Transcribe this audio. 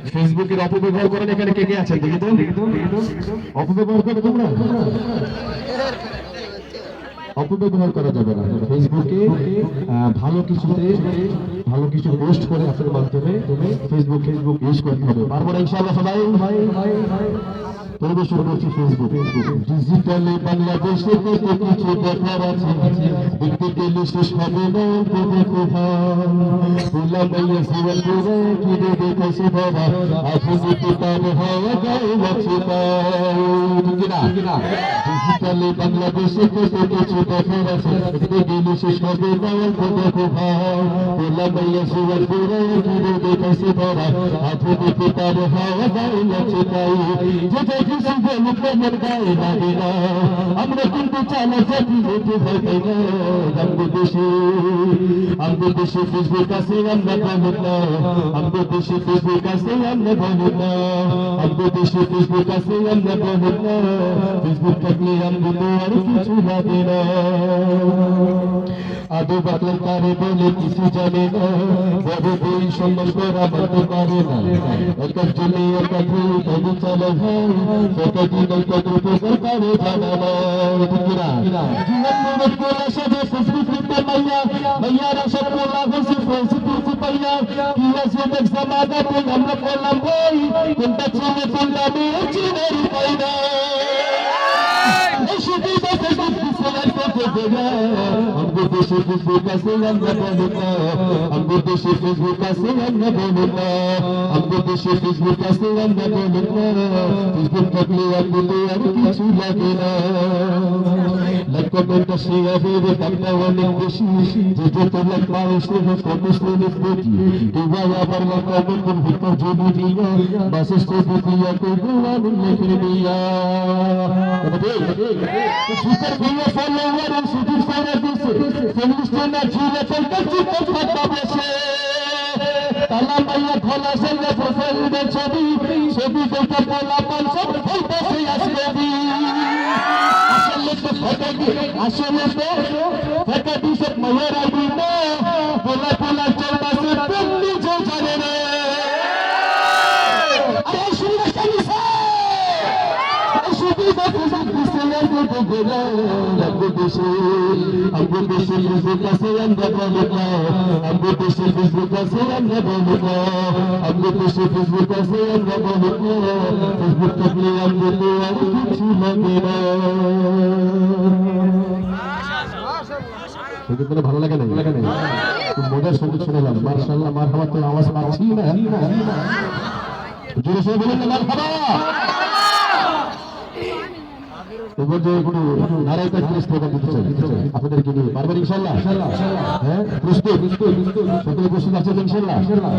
ফেসবুকের অপব্যবহার করেন এখানে কে কে আছেন দেখি তো অপব্যবহার করে তোমরা অপব্যবহার করা যাবে না ফেসবুকে ভালো কিছুতে ভালো কিছু পোস্ট করে আপনার মাধ্যমে ফেসবুক ইউজ করতে হবে পারবো না ইনশাআল্লাহ সবাই পরিবেশ শুরু করছি ফেসবুক ডিজিটালি বাংলাদেশে কত কিছু দেখার আছে দেখতে গেলে শেষ হবে না পোলা মাইয়া জীবন করে কিনে দেখেছে বাবা আপনি তো তার হওয়া যায় আছে ডিজিটালি বাংলাদেশে কত কিছু দেখার আছে দেখতে গেলে শেষ হবে না পোলা মাইয়া জীবন করে কিনে দেখেছে বাবা আপনি তো তার হওয়া যায় আছে আমরা কিন্তু চালা জাতি হতে হবে না আমাদের দেশে ফেসবুক আছে আমরা বলব না আমাদের দেশে ফেসবুক আছে আমরা বলব না আমাদের দেশে ফেসবুক আছে আমরা বলব না ফেসবুক থাকলে আমাদের আর কিছু লাগে না আদৌ বাতল পারে বলে কিছু জানে না বড় বই সম্মান করা মানতে পারে না একার জন্য একা ভুল তবু চলে ভাই কত দিন কত উপকার পারে জানা না জীবন মনে কোলা সবে ফেসবুক লিখতে মাইয়ারা সব কোলা হয়েছে ফেসবুক পাইয়া কি আছে দেখ সমাধাতে আমরা করলাম বই কোনটা চিনে কোনটা মেয়ে চিনের পাই না हमको देशे फेसबुक से আমরা বলব না हमको देशे फेसबुक से আমরা বলব না हमको देशे फेसबुक से আমরা বলব না फेसबुक থাকলে আমাদের আর কিছু লাগে না লাইক কমেন্ট শেয়ার করে দামটা অনেক বেশি যে যত লাইক পায় সে কত শুনে দেখি তোমরা আবার কমেন্ট ভিতর যদি দিয়া মেসেজ করে দিয়া কইবো আমি লিখে দিয়া সুপার ভিডিও ফলোয়ার আর সুপার ফলোয়ার দিছে ফেমিনিস্টরা ঝুলে চলতে চলতে কথা বসে তালা মাইয়া খোলা সঙ্গে প্রোফাইলের ছবি দেখে বলা পান সব বলতেছে আসবে আসলে তো ফেকা দিছে মায়ের আইবি না বলা বলা চলতেছে বন্ধু যে জানে না আরে শুনি না हमको देशे फेसबुक से আমরা বলব না हमको देशे फेसबुक से আমরা বলব না हमको देशे फेसबुक से আমরা বলব না फेसबुक থাকলে আমাদের আর কিছু লাগে না সেটা ভালো লাগে না খুব মজার সঙ্গীত শোনালাম মাশাআল্লাহ মারহাবা তো আওয়াজ পাচ্ছি না জোরে সরে বলেন মারহাবা এবার যে একটু নারায়ণটা ফিরিস প্রোগ্রাম দিতে চাই আপনাদেরকে নিয়ে পারবেন ইনশাল্লাহ হ্যাঁ প্রস্তুত সকলে প্রস্তুত আছেন ইনশাল্লাহ